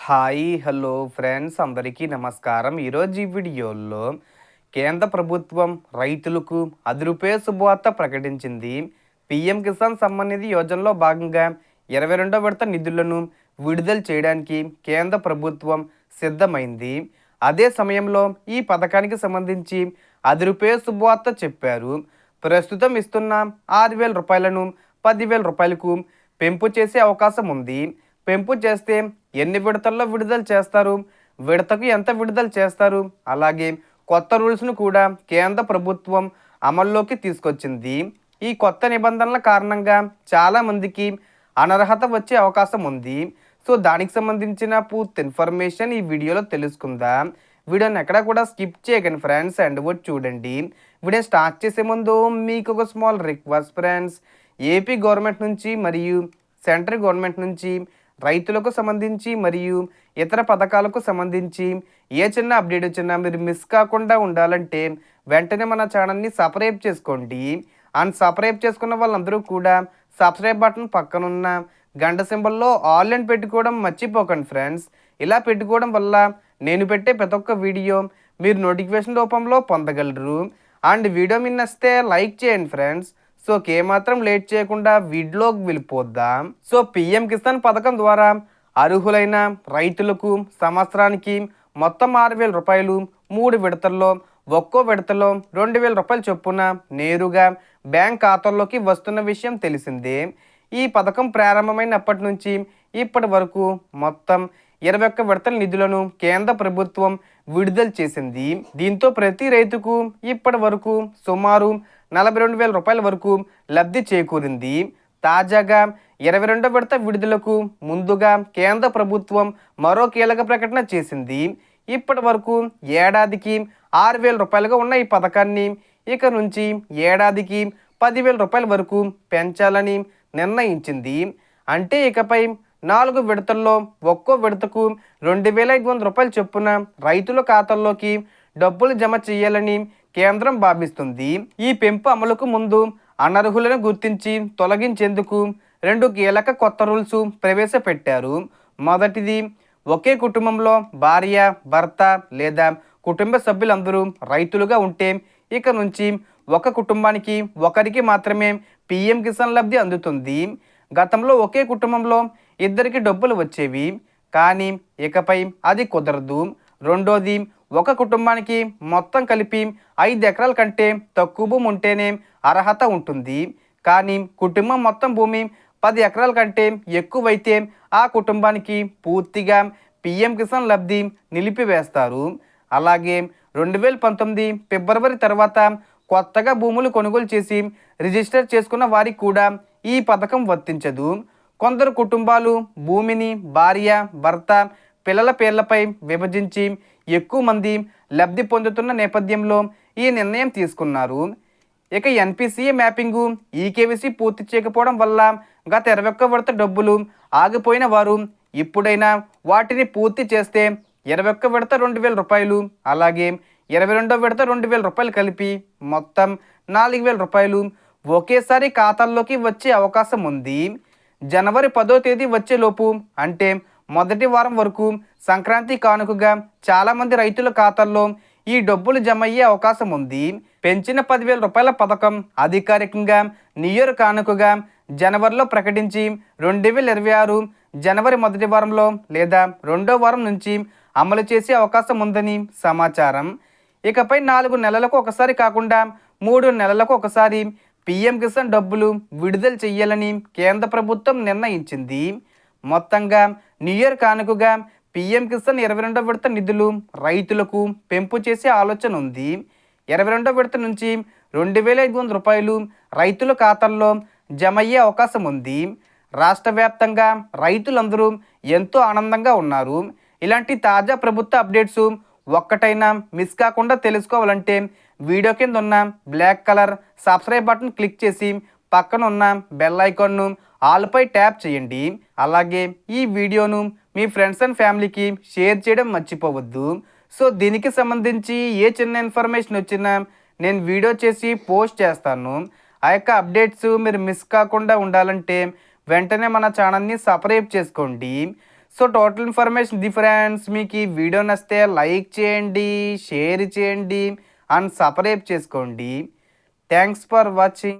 Hi hello friends అందరికీ నమస్కారం. ఈరోజు ఈ వీడియోలో కేంద్ర ప్రభుత్వం రైతులకు రూ. 10 శుభవార్త ప్రకటించింది. పీఎం కిసాన్ సమ్మాన్ నిధి యోజనలో భాగంగా 22వ విడత నిధులను విడుదల చేయడానికి కేంద్ర ప్రభుత్వం సిద్ధమైంది. అదే సమయంలో ఈ పథకానికి సంబంధించి రూ. 10 శుభవార్త చెప్పారు. ప్రస్తుతం ఇస్తున్న రూ. 6,000ను రూ. 10,000కు పెంపు చేసే అవకాశం ఉంది. పెంపు చేస్తే ఎన్ని విడతల్లో విడుదల చేస్తారు, విడతకు ఎంత విడుదల చేస్తారు, అలాగే కొత్త రూల్స్ను కూడా కేంద్ర ప్రభుత్వం అమల్లోకి తీసుకొచ్చింది. ఈ కొత్త నిబంధనల కారణంగా చాలామందికి అనర్హత వచ్చే అవకాశం ఉంది. సో దానికి సంబంధించిన పూర్తి ఇన్ఫర్మేషన్ ఈ వీడియోలో తెలుసుకుందాం. వీడియోని ఎక్కడ కూడా స్కిప్ చేయకండి ఫ్రెండ్స్, అండ్ కూడా చూడండి. వీడియో స్టార్ట్ చేసే ముందు మీకు ఒక small request friends, AP government నుంచి మరియు సెంట్రల్ గవర్నమెంట్ నుంచి రైతులకు సంబంధించి మరియు ఇతర పథకాలకు సంబంధించి ఏ చిన్న అప్డేట్ వచ్చినా మీరు మిస్ కాకుండా ఉండాలంటే వెంటనే మన ఛానల్ని సబ్స్క్రైబ్ చేసుకోండి. అండ్ సబ్స్క్రైబ్ చేసుకున్న వాళ్ళందరూ కూడా సబ్స్క్రైబ్ బటన్ పక్కనున్న గంట సింబల్లో ఆల్ అని పెట్టుకోవడం మర్చిపోకండి ఫ్రెండ్స్. ఇలా పెట్టుకోవడం వల్ల నేను పెట్టే ప్రతి ఒక్క వీడియో మీరు నోటిఫికేషన్ రూపంలో పొందగలరు. అండ్ వీడియో మీ నచ్చితే లైక్ చేయండి ఫ్రెండ్స్. సో ఏమాత్రం లేట్ చేయకుండా వీడియోకి వెళ్ళిపోద్దాం. సో పిఎం కిసాన్ పథకం ద్వారా అర్హులైన రైతులకు సంవత్సరానికి మొత్తం రూ. 6,000 3 విడతల్లో ఒక్కో విడతలో రూ. 2,000 చొప్పున నేరుగా బ్యాంక్ ఖాతాల్లోకి వస్తున్న విషయం తెలిసిందే. ఈ పథకం ప్రారంభమైనప్పటి నుంచి ఇప్పటి వరకు మొత్తం 21 విడతల నిధులను కేంద్ర ప్రభుత్వం విడుదల చేసింది. దీంతో ప్రతి రైతుకు ఇప్పటి వరకు సుమారు రూ. 42,000 వరకు లబ్ధి చేకూరింది. తాజాగా 22వ విడత విడుదలకు ముందుగా కేంద్ర ప్రభుత్వం మరో కీలక ప్రకటన చేసింది. ఇప్పటి వరకు ఏడాదికి రూ. 6,000గా ఉన్న ఈ పథకాన్ని ఇక నుంచి ఏడాదికి రూ. 10,000 వరకు పెంచాలని నిర్ణయించింది. అంటే ఇకపై 4 విడతల్లో ఒక్కో విడతకు రూ. 2,500 చొప్పున రైతుల ఖాతాల్లోకి డబ్బులు జమ చేయాలని కేంద్రం భావిస్తుంది. ఈ పెంపు అమలుకు ముందు అనర్హులను గుర్తించి తొలగించేందుకు 2 కీలక కొత్త రూల్స్ ప్రవేశపెట్టారు. మొదటిది, ఒకే కుటుంబంలో భార్య, భర్త లేదా కుటుంబ సభ్యులందరూ రైతులుగా ఉంటే ఇక నుంచి ఒక కుటుంబానికి ఒకరికి మాత్రమే పీఎం కిసాన్ లబ్ధి అందుతుంది. గతంలో ఒకే కుటుంబంలో ఇద్దరికి డబ్బులు వచ్చేవి, కానీ ఇకపై అది కుదరదు. రెండోది, ఒక కుటుంబానికి మొత్తం కలిపి 5 ఎకరాల కంటే తక్కువ భూమి ఉంటేనే అర్హత ఉంటుంది. కానీ కుటుంబం మొత్తం భూమి 10 ఎకరాల కంటే ఎక్కువైతే ఆ కుటుంబానికి పూర్తిగా పీఎం కిసాన్ లబ్ధి నిలిపివేస్తారు. అలాగే 2019 ఫిబ్రవరి తర్వాత కొత్తగా భూములు కొనుగోలు చేసి రిజిస్టర్ చేసుకున్న వారికి కూడా ఈ పథకం వర్తించదు. కొందరు కుటుంబాలు భూమిని భార్య, భర్త, పిల్లల పేర్లపై విభజించి ఎక్కువ మంది లబ్ధి పొందుతున్న నేపథ్యంలో ఈ నిర్ణయం తీసుకున్నారు. ఇక ఎన్పిసిఏ మ్యాపింగు, ఈకేవీసీ పూర్తి చేయకపోవడం వల్ల గత 21 విడత డబ్బులు ఆగిపోయిన వారు ఇప్పుడైనా వాటిని పూర్తి చేస్తే 21 విడత రూ. 2,000, అలాగే 22వ విడత రూ. 2,000 కలిపి మొత్తం రూ. 4,000 ఒకేసారి ఖాతాల్లోకి వచ్చే అవకాశం ఉంది. జనవరి 10వ తేదీ వచ్చేలోపు, అంటే మొదటి వారం వరకు సంక్రాంతి కానుకగా చాలామంది రైతుల ఖాతాల్లో ఈ డబ్బులు జమ అయ్యే అవకాశం ఉంది. పెంచిన రూ. 10,000 పథకం అధికారికంగా న్యూ ఇయర్ కానుకగా జనవరిలో ప్రకటించి 2026 జనవరి మొదటి వారంలో లేదా రెండో వారం నుంచి అమలు చేసే అవకాశం ఉందని సమాచారం. ఇకపై 4 నెలలకు ఒకసారి కాకుండా 3 నెలలకు ఒకసారి పీఎం కిసాన్ డబ్బులు విడుదల చేయాలని కేంద్ర ప్రభుత్వం నిర్ణయించింది. మొత్తంగా న్యూ ఇయర్ కానుకగా పీఎం కిసాన్ 22వ విడత నిధులు రైతులకు పెంపు చేసే ఆలోచన ఉంది. 22వ విడత నుంచి రూ. 2,500 రైతుల ఖాతాల్లో జమ అయ్యే అవకాశం ఉంది. రాష్ట్ర వ్యాప్తంగా రైతులందరూ ఎంతో ఆనందంగా ఉన్నారు. ఇలాంటి తాజా ప్రభుత్వ అప్డేట్స్ ఒక్కటైనా మిస్ కాకుండా తెలుసుకోవాలంటే వీడియో కింద ఉన్న black colour subscribe button click చేసి పక్కన ఉన్న బెల్ ఐకాన్ను ఆల్పై ట్యాప్ చేయండి. అలాగే ఈ వీడియోను మీ ఫ్రెండ్స్ అండ్ ఫ్యామిలీకి షేర్ చేయడం మర్చిపోవద్దు. సో దీనికి సంబంధించి ఏ చిన్న ఇన్ఫర్మేషన్ వచ్చినా నేను వీడియో చేసి పోస్ట్ చేస్తాను. ఆ యొక్క అప్డేట్స్ మీరు మిస్ కాకుండా ఉండాలంటే వెంటనే మన ఛానల్ని సబ్స్క్రైబ్ చేసుకోండి. సో టోటల్ ఇన్ఫర్మేషన్ ఇది ఫ్రెండ్స్. మీకు ఈ వీడియో నచ్చితే లైక్ చేయండి, షేర్ చేయండి అండ్ సబ్స్క్రైబ్ చేసుకోండి. Thanks for watching.